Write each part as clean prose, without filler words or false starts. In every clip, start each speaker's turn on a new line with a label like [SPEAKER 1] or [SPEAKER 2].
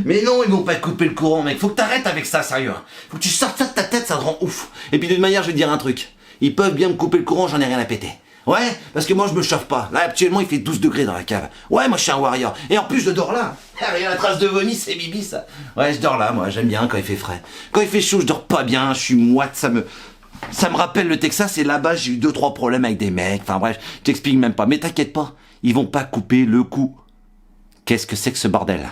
[SPEAKER 1] Mais non, ils vont pas te couper le courant, mec. Faut que t'arrêtes avec ça, sérieux. Faut que tu sortes ça de ta tête, ça te rend ouf. Et puis d'une manière, je vais te dire un truc. Ils peuvent bien me couper le courant, j'en ai rien à péter. Ouais, parce que moi je me chauffe pas. Là actuellement il fait 12 degrés dans la cave. Ouais, moi je suis un warrior. Et en plus je dors là. Ah, regarde la trace de vomi, c'est Bibi ça. Ouais, je dors là, moi j'aime bien quand il fait frais. Quand il fait chaud, je dors pas bien, je suis moite, ça me rappelle le Texas et là-bas j'ai eu 2-3 problèmes avec des mecs. Enfin bref, je t'explique même pas. Mais t'inquiète pas, ils vont pas couper le cou. Qu'est-ce que c'est que ce bordel?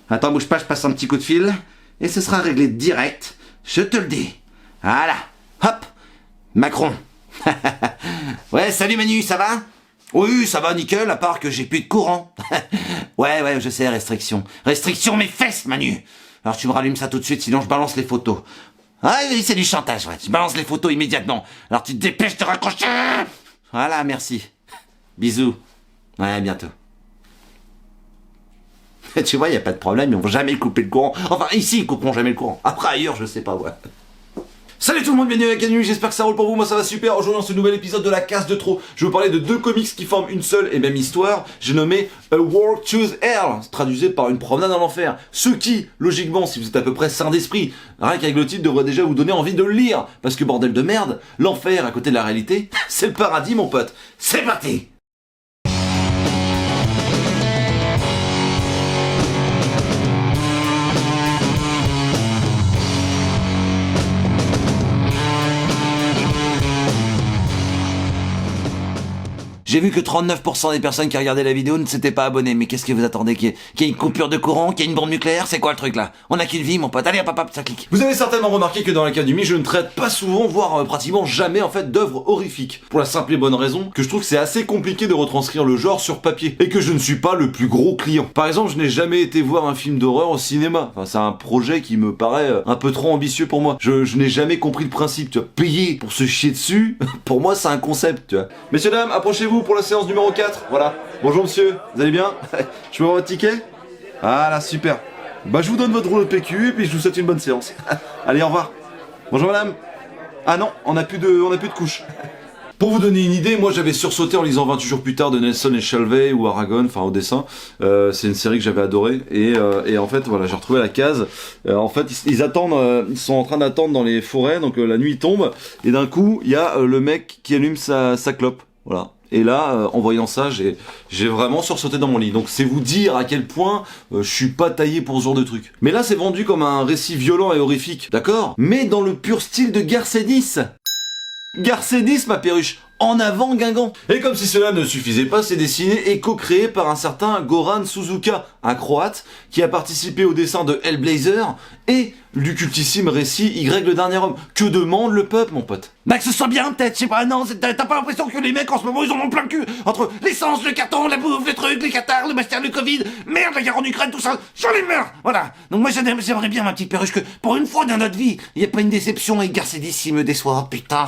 [SPEAKER 1] Attends, bouge pas, je passe un petit coup de fil et ce sera réglé direct. Je te le dis. Voilà. Hop. Macron. Ouais, salut Manu, ça va? Oui, ça va nickel, à part que j'ai plus de courant. Ouais, je sais, restriction. Restriction mes fesses, Manu. Alors tu me rallumes ça tout de suite, sinon je balance les photos. Ah oui, c'est du chantage, ouais. Tu balances les photos immédiatement. Alors tu te dépêches de raccrocher. Voilà, merci. Bisous. Ouais, à bientôt. Tu vois, y a pas de problème, ils vont jamais couper le courant. Enfin, ici, ils couperont jamais le courant. Après, ailleurs, je sais pas, ouais. Salut tout le monde, bienvenue à Canu, j'espère que ça roule pour vous, moi ça va super. Aujourd'hui dans ce nouvel épisode de la Case de Trop, je vais vous parler de 2 comics qui forment une seule et même histoire. J'ai nommé A Walk to Hell, traduisé par une promenade dans l'enfer. Ce qui, logiquement, si vous êtes à peu près sain d'esprit, rien qu'avec le titre devrait déjà vous donner envie de le lire. Parce que bordel de merde, l'enfer à côté de la réalité, c'est le paradis mon pote. C'est parti! J'ai vu que 39% des personnes qui regardaient la vidéo ne s'étaient pas abonnées. Mais qu'est-ce que vous attendez? Qu'il y ait une coupure de courant? Qu'il y ait une bombe nucléaire? C'est quoi le truc là? On a qu'une vie mon pote. Allez hop, ça clique. Vous avez certainement remarqué que dans l'Académie, je ne traite pas souvent, voire pratiquement jamais en fait d'œuvres horrifiques. Pour la simple et bonne raison que je trouve que c'est assez compliqué de retranscrire le genre sur papier. Et que je ne suis pas le plus gros client. Par exemple, je n'ai jamais été voir un film d'horreur au cinéma. Enfin, c'est un projet qui me paraît un peu trop ambitieux pour moi. Je n'ai jamais compris le principe, tu vois. Payer pour se chier dessus, pour moi c'est un concept, tu vois. Messieurs, dames, approchez-vous pour la séance numéro 4. Voilà. Bonjour monsieur, vous allez bien? Je peux avoir votre ticket? Ah là, super. Bah je vous donne votre rouleau de PQ et puis je vous souhaite une bonne séance. Allez, au revoir. Bonjour madame. Ah non, on a plus de couches. Pour vous donner une idée, moi j'avais sursauté en lisant 28 jours plus tard de Nelson et Shelvey ou Aragon, enfin au dessin. C'est une série que j'avais adorée et en fait voilà, j'ai retrouvé la case. En fait ils attendent, ils sont en train d'attendre dans les forêts, donc la nuit tombe et d'un coup il y a le mec qui allume sa clope. Voilà. Et là, en voyant ça, j'ai vraiment sursauté dans mon lit. Donc c'est vous dire à quel point je suis pas taillé pour ce genre de truc. Mais là, c'est vendu comme un récit violent et horrifique, d'accord? Mais dans le pur style de Garcédis. Garcédis, ma perruche. En avant Guingamp. Et comme si cela ne suffisait pas, c'est dessiné et co-créé par un certain Goran Suzuka, un croate, qui a participé au dessin de Hellblazer et du cultissime récit Y le dernier homme. Que demande le peuple, mon pote? Bah que ce soit bien peut-être, je sais pas, non, t'as pas l'impression que les mecs en ce moment ils en ont plein le cul? Entre l'essence, le carton, la bouffe, les trucs, les cathares, le master, le Covid, merde, la guerre en Ukraine, tout ça, j'en ai marre. Voilà. Donc moi j'aimerais bien, ma petite perruche, que pour une fois dans notre vie, il y a pas une déception et Garcédis s'il me déçoit. Oh, putain,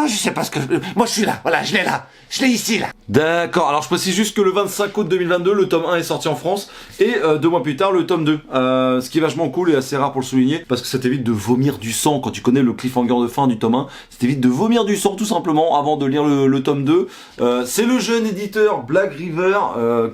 [SPEAKER 1] je sais pas ce que... Moi je suis là, voilà, je l'ai là. Je l'ai ici, là. D'accord, alors je précise juste que le 25 août 2022, le tome 1 est sorti en France, et 2 mois plus tard, le tome 2. Ce qui est vachement cool et assez rare pour le souligner, parce que ça t'évite de vomir du sang quand tu connais le cliffhanger de fin du tome 1. Ça t'évite de vomir du sang, tout simplement, avant de lire le tome 2. C'est le jeune éditeur Black River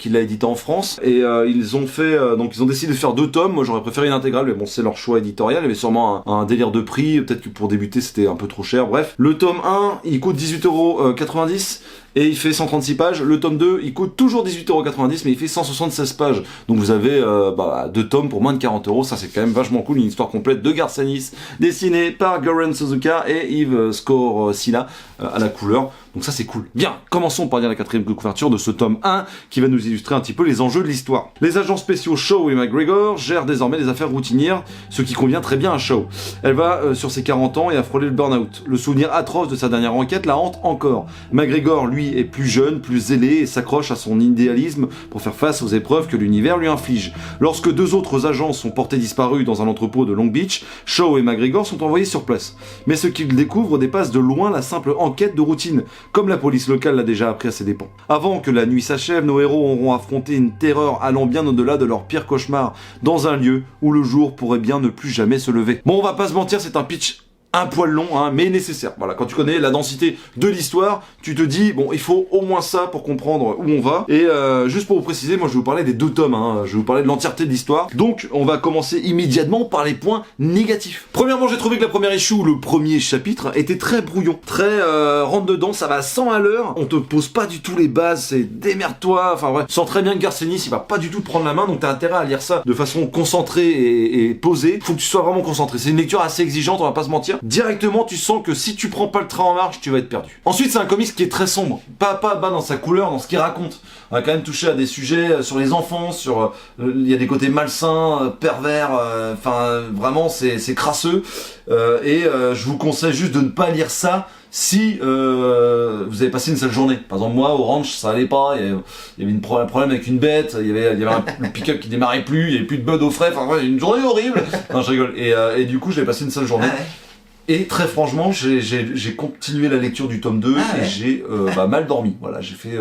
[SPEAKER 1] qui l'a édité en France, et ils ont fait, donc ils ont décidé de faire 2 tomes. Moi j'aurais préféré une intégrale, mais bon, c'est leur choix éditorial. Il y avait sûrement un délire de prix, peut-être que pour débuter c'était un peu trop cher. Bref, le tome 1, il coûte 18,90 € et il fait 136 pages. Le tome 2, il coûte toujours 18,90 €, mais il fait 176 pages. Donc vous avez 2 tomes pour moins de 40 €. Ça c'est quand même vachement cool, une histoire complète de Garcédis, dessinée par Goran Suzuka et Yves Scorsila à la couleur. Donc ça c'est cool. Bien, commençons par lire la 4e couverture de ce tome 1 qui va nous illustrer un petit peu les enjeux de l'histoire. Les agents spéciaux Shaw et McGregor gèrent désormais les affaires routinières, ce qui convient très bien à Shaw. Elle va sur ses 40 ans et a frôlé le burn-out. Le souvenir atroce de sa dernière enquête la hante encore. McGregor, lui, est plus jeune, plus zélé et s'accroche à son idéalisme pour faire face aux épreuves que l'univers lui inflige. Lorsque 2 autres agents sont portés disparus dans un entrepôt de Long Beach, Shaw et McGregor sont envoyés sur place. Mais ce qu'ils découvrent dépasse de loin la simple enquête de routine, comme la police locale l'a déjà appris à ses dépens. Avant que la nuit s'achève, nos héros auront affronté une terreur allant bien au-delà de leur pire cauchemar, dans un lieu où le jour pourrait bien ne plus jamais se lever. Bon, on va pas se mentir, c'est un pitch
[SPEAKER 2] un poil long, hein, mais nécessaire. Voilà, quand tu connais la densité de l'histoire, tu te dis, bon, il faut au moins ça pour comprendre où on va. Et juste pour vous préciser, moi je vais vous parler des 2 tomes, hein, je vais vous parler de l'entièreté de l'histoire. Donc on va commencer immédiatement par les points négatifs. Premièrement, j'ai trouvé que la première issue, le premier chapitre, était très brouillon, très rentre dedans, ça va à 100 à l'heure, on te pose pas du tout les bases, c'est démerde-toi, enfin ouais, sens très bien que Garcenis il va pas du tout te prendre la main, donc t'as intérêt à lire ça de façon concentrée et posée. Faut que tu sois vraiment concentré, c'est une lecture assez exigeante, on va pas se mentir. Directement tu sens que si tu prends pas le train en marche, tu vas être perdu. Ensuite c'est un comics qui est très sombre, pas bas dans sa couleur, dans ce qu'il raconte. On va quand même toucher à des sujets sur les enfants, sur il y a des côtés malsains, pervers, enfin vraiment c'est crasseux. Je vous conseille juste de ne pas lire ça si vous avez passé une seule journée. Par exemple moi au ranch ça allait pas, il y avait un problème avec une bête, il y avait le pick-up qui démarrait plus, il y avait plus de bud au frais, enfin ouais, une journée horrible. Non je rigole. Et du coup j'ai passé une seule journée. Ah ouais. Et très franchement j'ai continué la lecture du tome 2 et j'ai mal dormi. Voilà, j'ai fait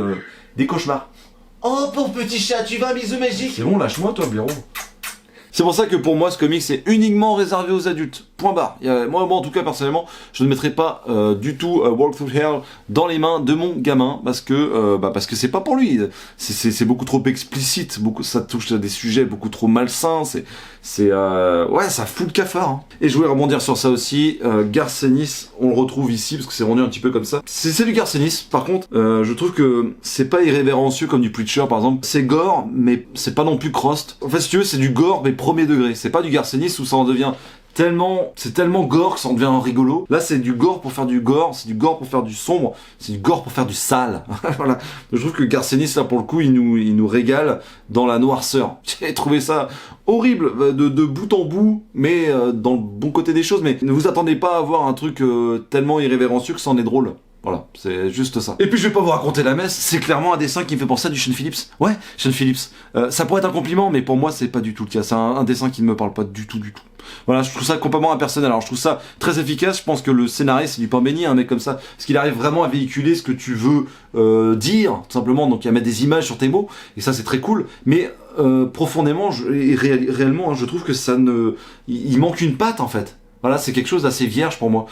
[SPEAKER 2] des cauchemars.
[SPEAKER 1] Oh pauvre petit chat, tu vas, bisous magique.
[SPEAKER 2] C'est bon, lâche-moi toi blaireau. C'est pour ça que pour moi ce comic c'est uniquement réservé aux adultes. Point barre. Moi en tout cas personnellement, je ne mettrai pas du tout Walk Through Hell dans les mains de mon gamin parce que c'est pas pour lui. C'est beaucoup trop explicite, ça touche à des sujets beaucoup trop malsains. Ouais, ça fout le cafard. Hein. Et je voulais rebondir sur ça aussi. Garcenis, on le retrouve ici parce que c'est rendu un petit peu comme ça. C'est du Garcenis. Par contre, je trouve que c'est pas irrévérencieux comme du Preacher par exemple. C'est gore, mais c'est pas non plus crust. En fait, si tu veux, c'est du gore mais premier degré. C'est pas du Garcenis où ça en devient c'est tellement gore que ça en devient rigolo. Là, c'est du gore pour faire du gore, c'est du gore pour faire du sombre, c'est du gore pour faire du sale. Voilà. Je trouve que Garcenis, là, pour le coup, il nous régale dans la noirceur. J'ai trouvé ça horrible, de bout en bout, mais dans le bon côté des choses. Mais ne vous attendez pas à voir un truc tellement irrévérencieux que ça en est drôle. Voilà, c'est juste ça. Et puis je vais pas vous raconter la messe, c'est clairement un dessin qui me fait penser à du Sean Phillips. Ouais, Sean Phillips. Ça pourrait être un compliment, mais pour moi c'est pas du tout le cas. C'est un dessin qui ne me parle pas du tout. Voilà, je trouve ça complètement impersonnel. Alors je trouve ça très efficace, je pense que le scénariste c'est du pain béni, un mec comme ça, parce qu'il arrive vraiment à véhiculer ce que tu veux dire, tout simplement, donc à mettre des images sur tes mots, et ça c'est très cool, mais profondément, réellement, hein, je trouve que il manque une patte en fait. Voilà, c'est quelque chose d'assez vierge pour moi.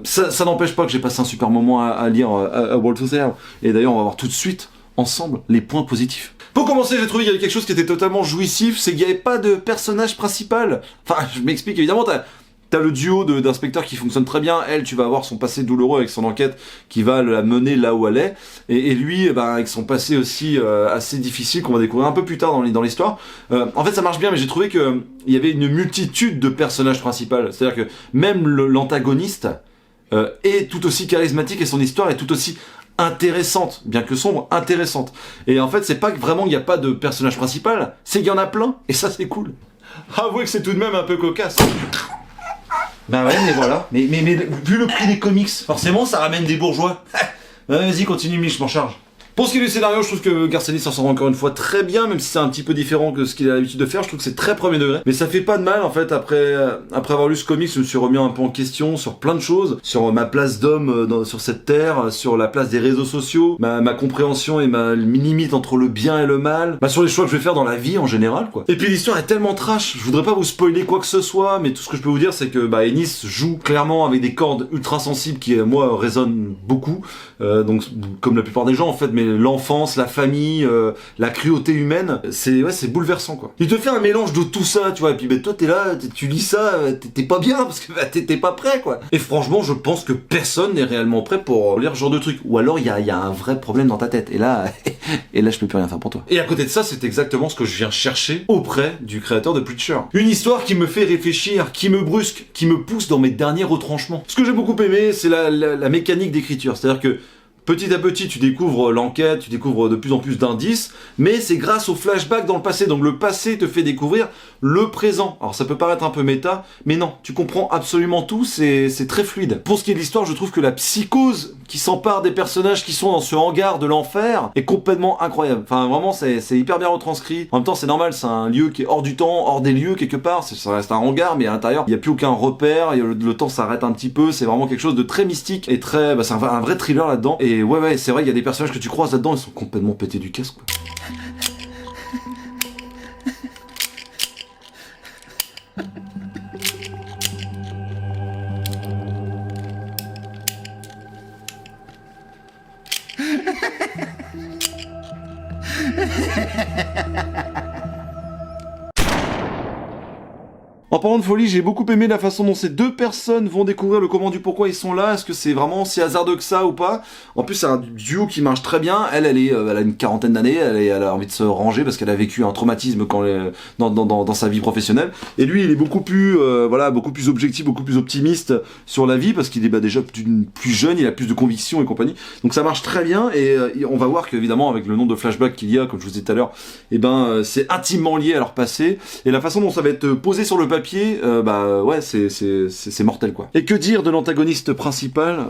[SPEAKER 2] Ça n'empêche pas que j'ai passé un super moment à lire à Walk Through Hell. Et d'ailleurs, on va voir tout de suite, ensemble, les points positifs. Pour commencer, j'ai trouvé qu'il y avait quelque chose qui était totalement jouissif, c'est qu'il n'y avait pas de personnage principal. Enfin, je m'explique, évidemment, t'as le duo d'inspecteurs qui fonctionne très bien. Elle, tu vas avoir son passé douloureux avec son enquête qui va la mener là où elle est. Et lui, avec son passé aussi assez difficile qu'on va découvrir un peu plus tard dans l'histoire. En fait, ça marche bien, mais j'ai trouvé que il y avait une multitude de personnages principaux. C'est-à-dire que même l'antagoniste est tout aussi charismatique et son histoire est tout aussi intéressante, bien que sombre, intéressante. Et en fait, c'est pas que vraiment il n'y a pas de personnage principal, c'est qu'il y en a plein. Et ça, c'est cool. Avouez que c'est tout de même un peu cocasse.
[SPEAKER 1] Ben ouais, mais voilà. Mais vu le prix des comics, forcément ça ramène des bourgeois. Vas-y, continue, Mich, je m'en charge.
[SPEAKER 2] Pour ce qui est du scénario, je trouve que Garcenis s'en sort encore une fois très bien, même si c'est un petit peu différent que ce qu'il a l'habitude de faire. Je trouve que c'est très premier degré. Mais ça fait pas de mal, en fait, après avoir lu ce comics, je me suis remis un peu en question sur plein de choses. Sur ma place d'homme sur cette terre, sur la place des réseaux sociaux, ma compréhension et ma limite entre le bien et le mal. Sur les choix que je vais faire dans la vie en général, quoi. Et puis l'histoire est tellement trash, je voudrais pas vous spoiler quoi que ce soit, mais tout ce que je peux vous dire, c'est que Ennis joue clairement avec des cordes ultra sensibles qui, moi, résonnent beaucoup. Donc, comme la plupart des gens, en fait, mais l'enfance, la famille, la cruauté humaine, c'est bouleversant quoi. Il te fait un mélange de tout ça, tu vois, et puis toi t'es là, tu lis ça, t'es pas bien parce que t'es pas prêt quoi. Et franchement, je pense que personne n'est réellement prêt pour lire ce genre de truc. Ou alors il y a un vrai problème dans ta tête. Et là, je peux plus rien faire pour toi. Et à côté de ça, c'est exactement ce que je viens chercher auprès du créateur de Preacher. Une histoire qui me fait réfléchir, qui me brusque, qui me pousse dans mes derniers retranchements. Ce que j'ai beaucoup aimé, c'est la mécanique d'écriture, c'est-à-dire que petit à petit, tu découvres l'enquête, tu découvres de plus en plus d'indices, mais c'est grâce au flashback dans le passé. Donc le passé te fait découvrir le présent. Alors ça peut paraître un peu méta, mais non, tu comprends absolument tout, c'est très fluide. Pour ce qui est de l'histoire, je trouve que la psychose qui s'empare des personnages qui sont dans ce hangar de l'enfer est complètement incroyable. Enfin vraiment, c'est hyper bien retranscrit. En même temps, c'est normal, c'est un lieu qui est hors du temps, hors des lieux quelque part. Ça reste un hangar, mais à l'intérieur, il n'y a plus aucun repère, le temps s'arrête un petit peu. C'est vraiment quelque chose de très mystique et très... c'est un vrai thriller là-dedans. Et ouais, c'est vrai, il y a des personnages que tu croises là-dedans, ils sont complètement pétés du casque, quoi. En parlant de folie, j'ai beaucoup aimé la façon dont ces deux personnes vont découvrir le comment du pourquoi ils sont là. Est-ce que c'est vraiment si hasardeux que ça ou pas? En plus, c'est un duo qui marche très bien. Elle a une quarantaine d'années, elle a envie de se ranger parce qu'elle a vécu un traumatisme dans sa vie professionnelle. Et lui, il est beaucoup plus objectif, beaucoup plus optimiste sur la vie parce qu'il est déjà plus jeune, il a plus de conviction et compagnie. Donc ça marche très bien et on va voir qu'évidemment, avec le nombre de flashbacks qu'il y a, comme je vous disais tout à l'heure, c'est intimement lié à leur passé. Et la façon dont ça va être posé sur le papier, c'est mortel quoi. Et que dire de l'antagoniste principal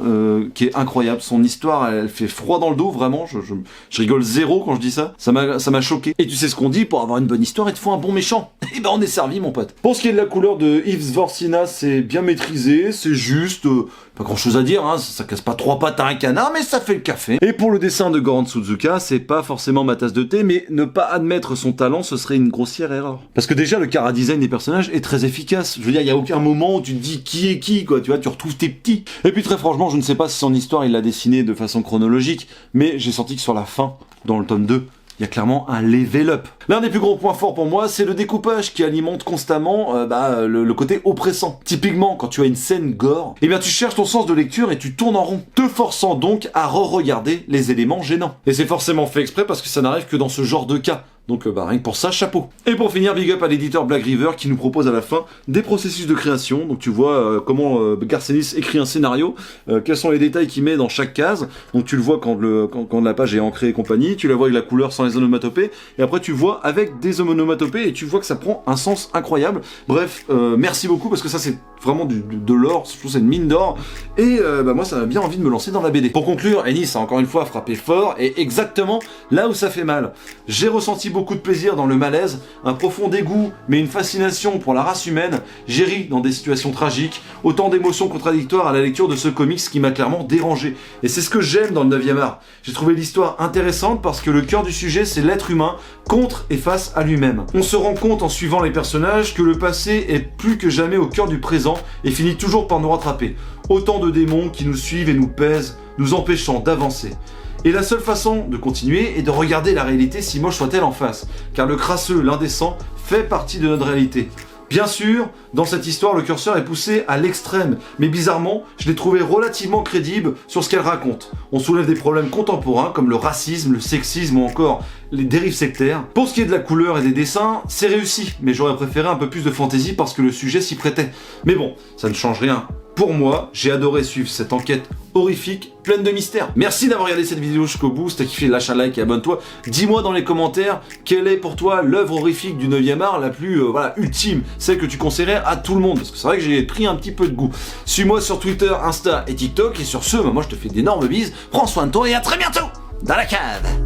[SPEAKER 2] qui est incroyable, son histoire elle fait froid dans le dos vraiment, je rigole zéro quand je dis ça, ça m'a choqué. Et tu sais ce qu'on dit, pour avoir une bonne histoire il te faut un bon méchant. Et on est servi mon pote. Pour ce qui est de la couleur de Yves Svorcina, c'est bien maîtrisé, c'est juste, pas grand chose à dire, hein, ça casse pas trois pattes à un canard, mais ça fait le café. Et pour le dessin de Goran Suzuka, c'est pas forcément ma tasse de thé, mais ne pas admettre son talent, ce serait une grossière erreur. Parce que déjà, le chara-design des personnages est très efficace. Je veux dire, il y a aucun moment où tu te dis qui est qui, quoi, tu vois, tu retrouves tes petits. Et puis très franchement, je ne sais pas si son histoire, il l'a dessinée de façon chronologique, mais j'ai senti que sur la fin, dans le tome 2, il y a clairement un level up. L'un des plus gros points forts pour moi, c'est le découpage qui alimente constamment le côté oppressant. Typiquement, quand tu as une scène gore, eh bien tu cherches ton sens de lecture et tu tournes en rond, te forçant donc à re-regarder les éléments gênants. Et c'est forcément fait exprès parce que ça n'arrive que dans ce genre de cas. Donc rien que pour ça, chapeau. Et pour finir, big up à l'éditeur Black River qui nous propose à la fin des processus de création. Donc tu vois comment Garcenis écrit un scénario, quels sont les détails qu'il met dans chaque case. Donc tu le vois quand la page est ancrée et compagnie, tu la vois avec la couleur sans les onomatopées, et après tu vois avec des onomatopées et tu vois que ça prend un sens incroyable. Bref, merci beaucoup parce que ça c'est vraiment de l'or, je trouve que c'est une mine d'or. Et moi ça m'a bien envie de me lancer dans la BD. Pour conclure, Ennis a encore une fois frappé fort et exactement là où ça fait mal. J'ai ressenti beaucoup de plaisir dans le malaise, un profond dégoût, mais une fascination pour la race humaine. J'ai ri dans des situations tragiques, autant d'émotions contradictoires à la lecture de ce comics qui m'a clairement dérangé. Et c'est ce que j'aime dans le 9e art. J'ai trouvé l'histoire intéressante parce que le cœur du sujet, c'est l'être humain contre et face à lui-même. On se rend compte en suivant les personnages que le passé est plus que jamais au cœur du présent et finit toujours par nous rattraper. Autant de démons qui nous suivent et nous pèsent, nous empêchant d'avancer. Et la seule façon de continuer est de regarder la réalité si moche soit-elle en face, car le crasseux, l'indécent, fait partie de notre réalité. Bien sûr, dans cette histoire, le curseur est poussé à l'extrême, mais bizarrement, je l'ai trouvé relativement crédible sur ce qu'elle raconte. On soulève des problèmes contemporains comme le racisme, le sexisme ou encore les dérives sectaires. Pour ce qui est de la couleur et des dessins, c'est réussi, mais j'aurais préféré un peu plus de fantaisie parce que le sujet s'y prêtait. Mais bon, ça ne change rien. Pour moi, j'ai adoré suivre cette enquête horrifique, pleine de mystères. Merci d'avoir regardé cette vidéo jusqu'au bout. Si t'as kiffé, lâche un like et abonne-toi. Dis-moi dans les commentaires quelle est pour toi l'œuvre horrifique du 9e art la plus ultime, celle que tu conseillerais à tout le monde. Parce que c'est vrai que j'ai pris un petit peu de goût. Suis-moi sur Twitter, Insta et TikTok. Et sur ce, moi je te fais d'énormes bises. Prends soin de toi et à très bientôt dans la cave.